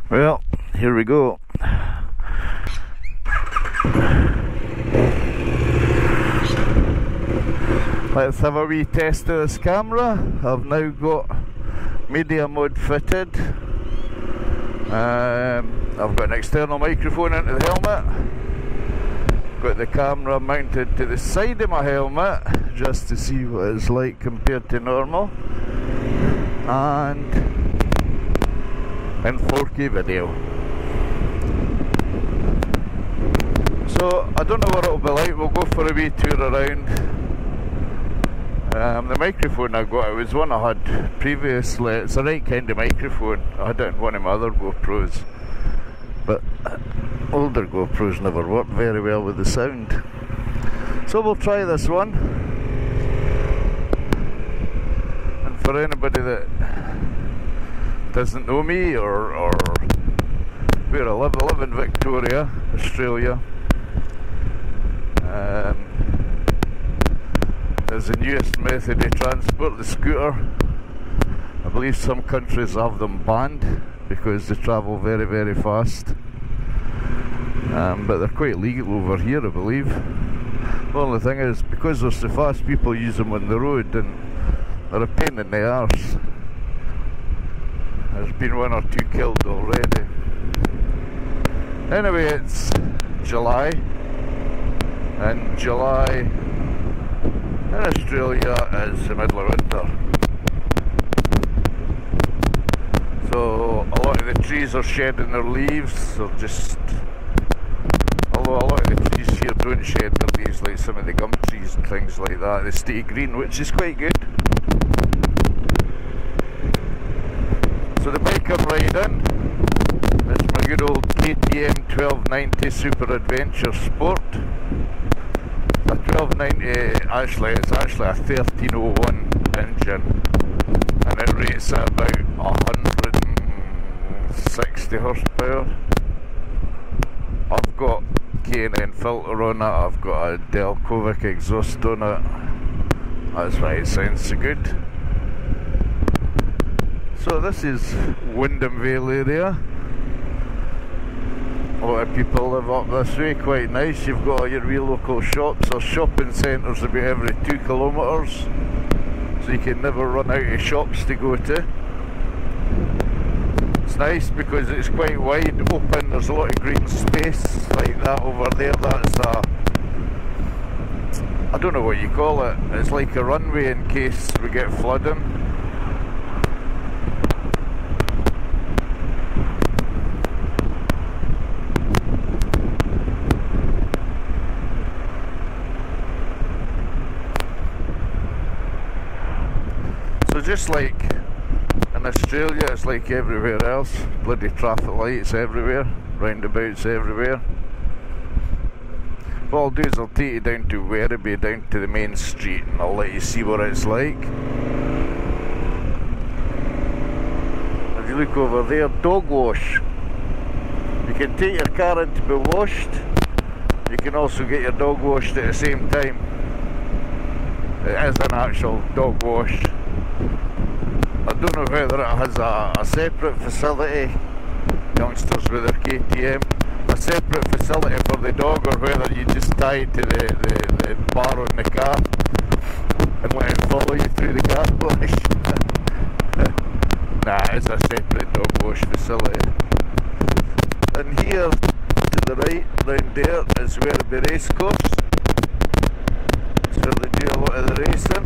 Well, here we go. Let's have a wee test of this camera. I've now got media mode fitted. I've got an external microphone into the helmet. Got the camera mounted to the side of my helmet just to see what it's like compared to normal. And in 4K video. So I don't know what it'll be like. We'll go for a wee tour around. The microphone I got, it was one I had previously. It's the right kind of microphone. I had it in one of my other GoPros, but older GoPros never worked very well with the sound. So we'll try this one. And for anybody that doesn't know me or where I live in Victoria, Australia. There's the newest method of transport, the scooter. I believe some countries have them banned because they travel very, very fast. But they're quite legal over here, I believe. The only thing is, because they're so fast, people use them on the road and they're a pain in the arse. There's been one or two killed already. Anyway, it's July, and July in Australia is the middle of winter. So a lot of the trees are shedding their leaves, or just, although a lot of the trees here don't shed their leaves like some of the gum trees and things like that. They stay green, which is quite good. So the bike I'm riding is my good old KTM 1290 Super Adventure Sport. A 1290, actually it's actually a 1301 engine, and it rates at about 160 horsepower. I've got K&N filter on it, I've got a Delcovic exhaust on it. That's why it sounds so good. So this is Wyndham Vale area. A lot of people live up this way, quite nice. You've got all your real local shops or shopping centres about every 2 kilometres, so you can never run out of shops to go to. It's nice because it's quite wide open, there's a lot of green space like that over there. That's a, I don't know what you call it, it's like a runway in case we get flooding. So just like in Australia, it's like everywhere else, bloody traffic lights everywhere, roundabouts everywhere. What I'll do is I'll take you down to Werribee, down to the main street, and I'll let you see what it's like. If you look over there, dog wash. You can take your car in to be washed, you can also get your dog washed at the same time. It is an actual dog wash. I don't know whether it has a separate facility, youngsters with their KTM, a separate facility for the dog, or whether you just tie it to the bar on the car and let it follow you through the car wash. Nah, it's a separate dog wash facility. And here to the right, round there, is Werribee Racecourse. It's where they do a lot of the racing.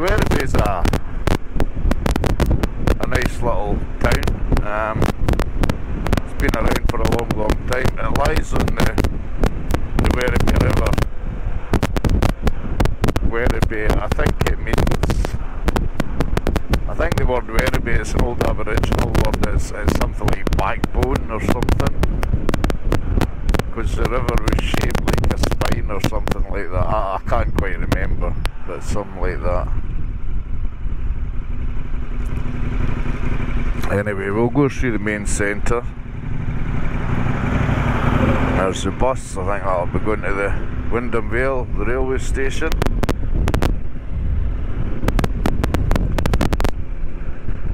Werribee's a nice little town. It's been around for a long, long time. It lies on the Werribee River. Werribee, I think it means, I think the word Werribee is an old Aboriginal word, it's something like backbone or something, because the river was shaped like a spine or something like that. I can't quite remember, but something like that. Anyway, we'll go through the main centre. There's the bus, I think that'll be going to the Wyndham Vale, the railway station.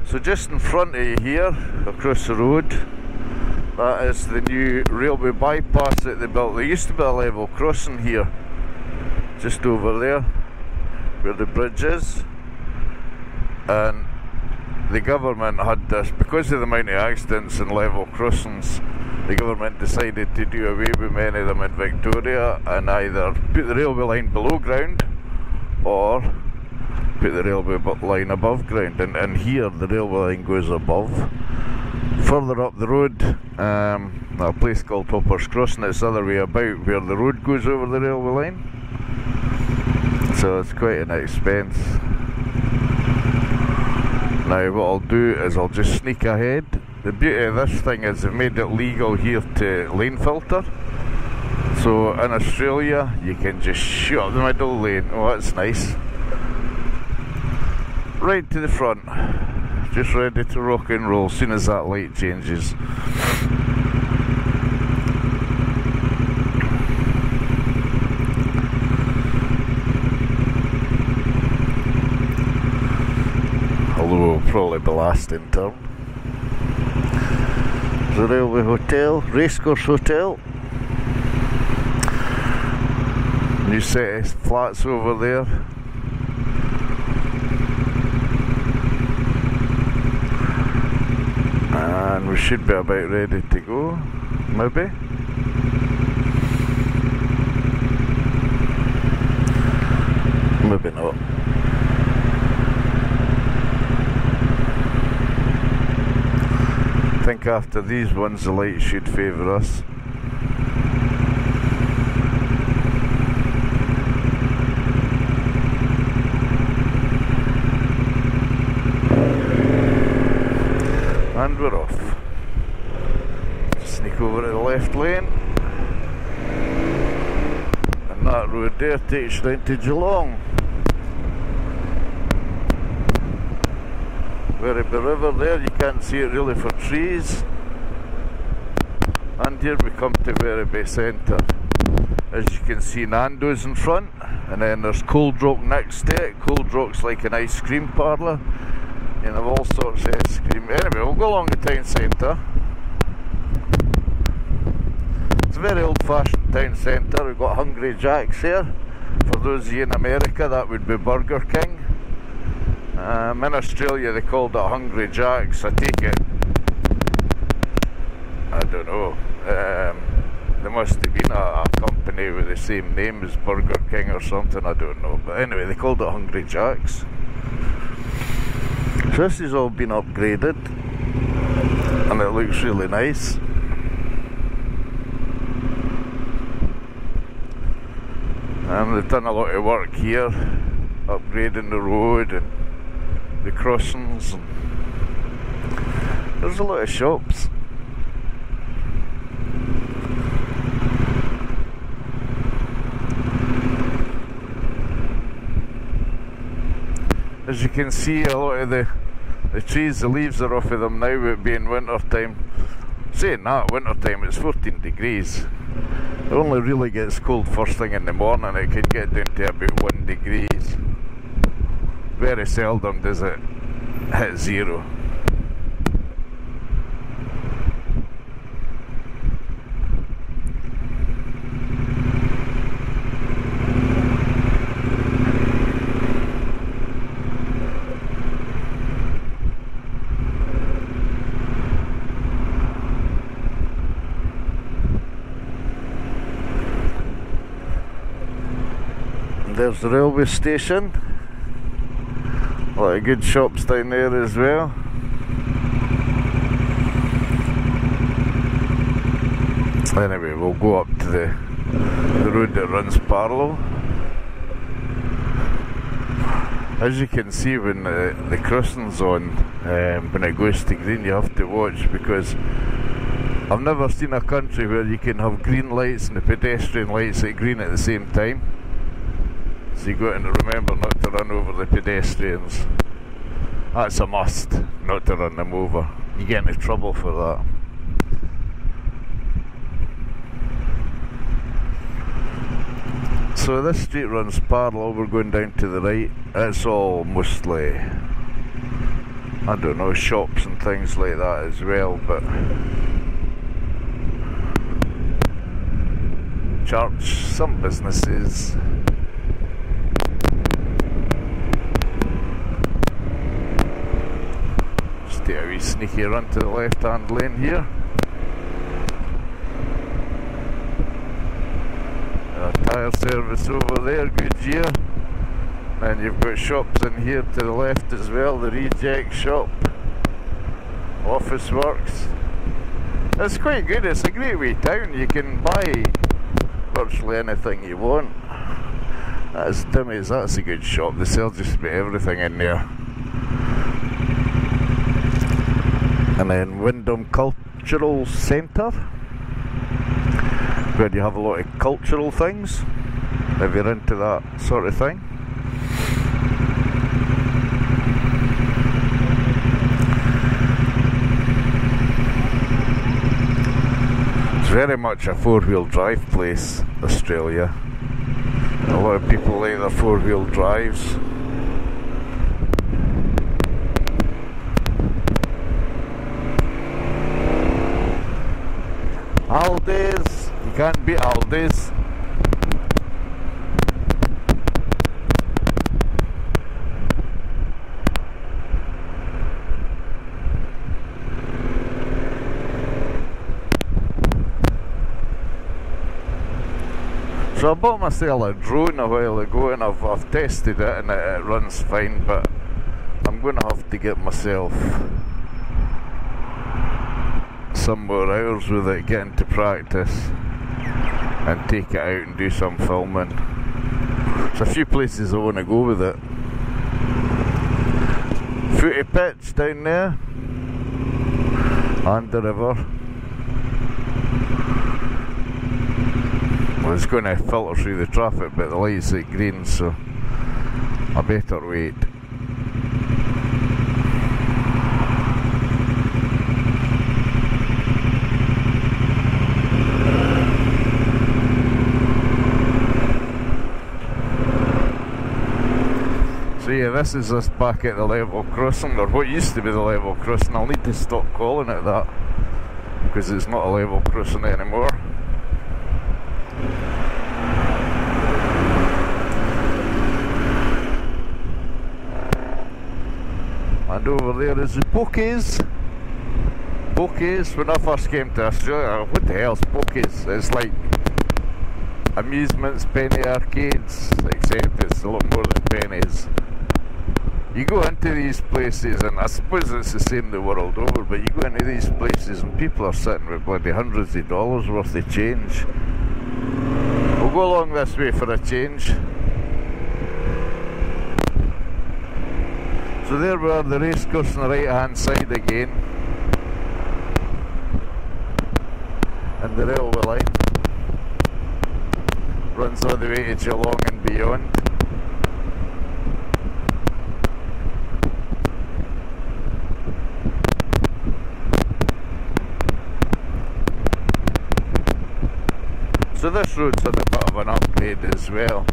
So just in front of you here, across the road, that is the new railway bypass that they built. There used to be a level crossing here, just over there, where the bridge is. And the government had this, because of the amount of accidents and level crossings, the government decided to do away with many of them in Victoria and either put the railway line below ground or put the railway line above ground. And here the railway line goes above. Further up the road, a place called Hoppers Crossing, it's the other way about, where the road goes over the railway line. So it's quite an expense. Now what I'll do is I'll just sneak ahead. The beauty of this thing is they've made it legal here to lane filter. So in Australia you can just shoot up the middle lane. Oh, that's nice. Right to the front. Just ready to rock and roll as soon as that light changes. Although we'll probably be last in turn. The railway hotel, Racecourse Hotel. New set of flats over there. And we should be about ready to go, maybe. Maybe not. I think after these ones the light should favour us. And we're off. Sneak over to the left lane. And that road there takes you down to Geelong. Werribee River there, you can't see it really for trees. And here we come to Werribee Centre. As you can see, Nando's in front, and then there's Cold Rock next to it. Cold Rock's like an ice cream parlour. You have all sorts of ice cream. Anyway, we'll go along the town centre. It's a very old-fashioned town centre. We've got Hungry Jack's here. For those of you in America, that would be Burger King. In Australia they called it Hungry Jack's. I take it, I don't know, there must have been a company with the same name as Burger King or something, I don't know. But anyway, they called it Hungry Jack's. So this has all been upgraded and it looks really nice. And they've done a lot of work here, upgrading the road and the crossings, and there's a lot of shops. As you can see, a lot of the trees, the leaves are off of them now, with it being winter time. Saying that, winter time, it's 14 degrees. It only really gets cold first thing in the morning. It can get down to about 1 degrees. Very seldom does it hit 0. And there's the railway station. A lot of good shops down there as well. Anyway, we'll go up to the road that runs parallel. As you can see, when the crossing's on, when it goes to green, you have to watch, because I've never seen a country where you can have green lights and the pedestrian lights at green at the same time. So you've got to remember not to run over the pedestrians. That's a must, not to run them over. You get into trouble for that. So this street runs parallel, we're going down to the right. It's all mostly, I don't know, shops and things like that as well, but church, some businesses. Just take a wee sneaky run to the left hand lane here. Tyre service over there, Goodyear. And you've got shops in here to the left as well, the Reject shop, Office Works. It's quite good, it's a great wee town, you can buy virtually anything you want. That's Timmy's, that's a good shop, they sell just about everything in there. And then Wyndham Cultural Centre, where you have a lot of cultural things, if you're into that sort of thing. It's very much a four-wheel drive place, Australia. A lot of people like their four-wheel drives. Aldi's, you can't beat Aldi's. So I bought myself a drone a while ago and I've tested it and it runs fine, but I'm going to have to get myself some more hours with it, get into practice and take it out and do some filming. There's a few places I want to go with it. Footy pitch down there and the river. Well, it's going to filter through the traffic, but the light's at green, so I better wait. So yeah, this is us back at the level crossing, or what used to be the level crossing. I'll need to stop calling it that, because it's not a level crossing anymore. And over there is the Pokies. Pokies, when I first came to Australia, what the hell's Pokies? It's like amusements, penny arcades, except it's a lot more than pennies. You go into these places, and I suppose it's the same the world over, but you go into these places and people are sitting with bloody hundreds of dollars worth of change. We'll go along this way for a change. So there we are, the racecourse on the right hand side again, and the railway line runs all the way to Geelong and beyond. So this road's had a bit of an upgrade as well.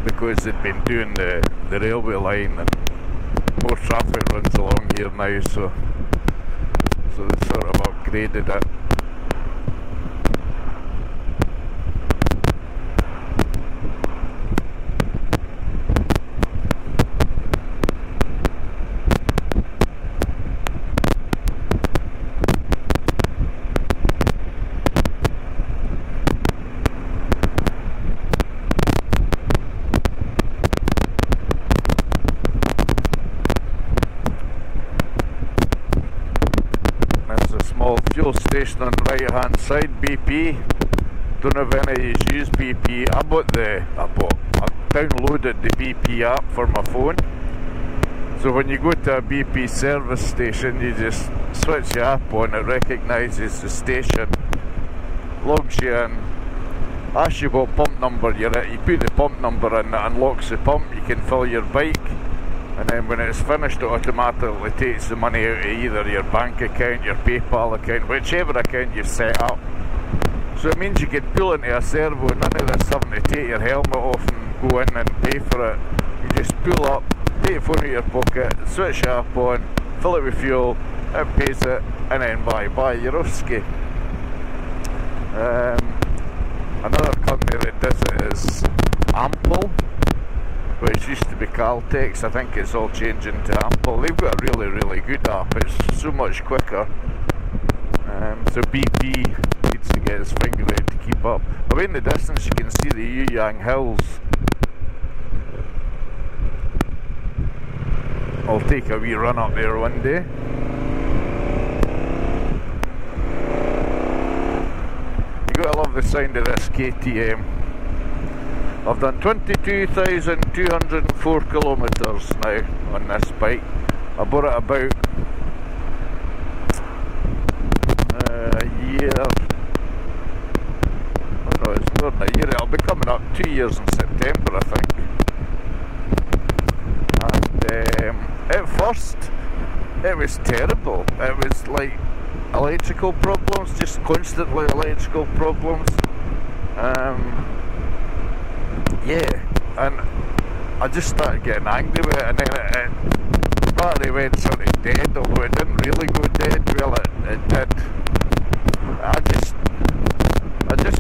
Because they've been doing the railway line and more traffic runs along here now, so they sort of upgraded it. Fuel station on the right hand side, BP. Don't know if any of you use BP. I downloaded the BP app for my phone. So when you go to a BP service station, you just switch the app on, it recognises the station, logs you in, asks you what pump number you're at, you put the pump number in, it unlocks the pump, you can fill your bike, and then when it's finished it automatically takes the money out of either your bank account, your PayPal account, whichever account you've set up. So it means you can pull into a servo, none of this having to take your helmet off and go in and pay for it. You just pull up, take your phone out of your pocket, switch it up on, fill it with fuel, it pays it, and then bye you're off ski. Another company that does it is Ample, which used to be Caltex. I think it's all changing to Ample. They've got a really good app, it's so much quicker. So BP needs to get his finger out to keep up. Away in the distance you can see the Yuyang Hills. I'll take a wee run up there one day. You gotta love the sound of this KTM. I've done 22,204 kilometres now on this bike. I bought it about a year. Oh no, it's more than a year. It'll be coming up 2 years in September, I think. And at first, it was terrible. It was like electrical problems, just constantly electrical problems. Yeah, and I just started getting angry with it, and then the battery went sort of dead, although it didn't really go dead. Well, it did. I just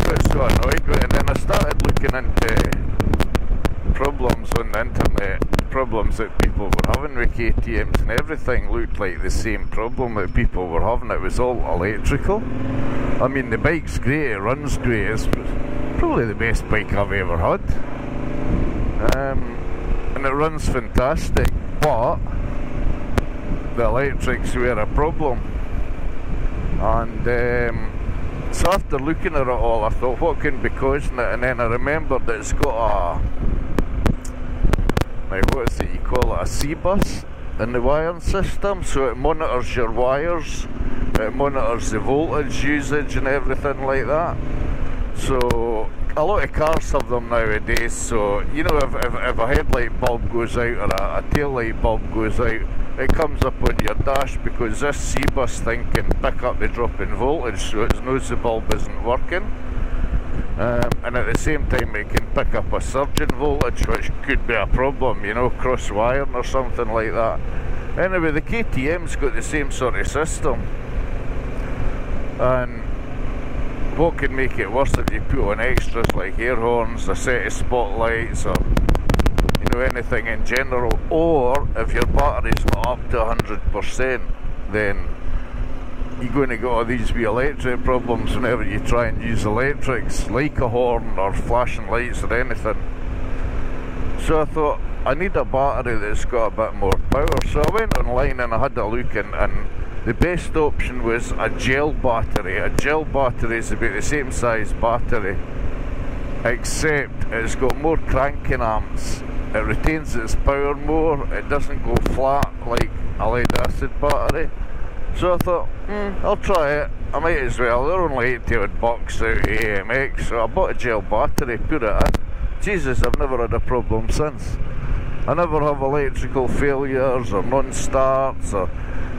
got so annoyed with it, and then I started looking into problems on the internet, problems that people were having with KTMs, and everything looked like the same problem that people were having. It was all electrical. I mean, the bike's great, it runs great, it's probably the best bike I've ever had. And it runs fantastic, but the electrics were a problem. And so after looking at it all, I thought, what can be causing it? And then I remembered that it's got what is it you call it, a C-bus in the wiring system, so it monitors your wires, it monitors the voltage usage and everything like that. So a lot of cars have them nowadays, so you know, if a headlight bulb goes out or a tail light bulb goes out, it comes up on your dash because this C-bus thing can pick up the drop in voltage, so it knows the bulb isn't working. And at the same time it can pick up a surge in voltage, which could be a problem, you know, cross wiring or something like that. Anyway, the KTM's got the same sort of system, and what can make it worse if you put on extras like air horns, a set of spotlights, or you know, anything in general, or if your battery's not up to 100%, then you're going to get all these wee electric problems whenever you try and use electrics, like a horn or flashing lights or anything. So I thought, I need a battery that's got a bit more power. So I went online and I had a look, and the best option was a gel battery. A gel battery is about the same size battery, except it's got more cranking amps. It retains its power more, it doesn't go flat like a lead acid battery. So I thought, I'll try it, I might as well. They're only 80 odd bucks out of AMX, so I bought a gel battery, put it in. Jesus, I've never had a problem since. I never have electrical failures or non-starts, or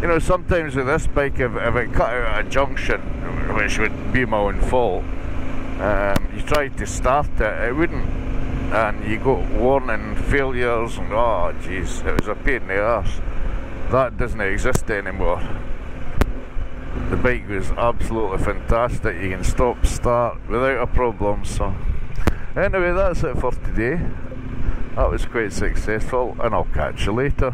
you know, sometimes with this bike, if it cut out at a junction, which would be my own fault, you tried to start it, it wouldn't, and you got warning failures, and oh jeez, it was a pain in the arse. That doesn't exist anymore. The bike was absolutely fantastic. You can stop, start without a problem. So anyway, that's it for today. That was quite successful, and I'll catch you later.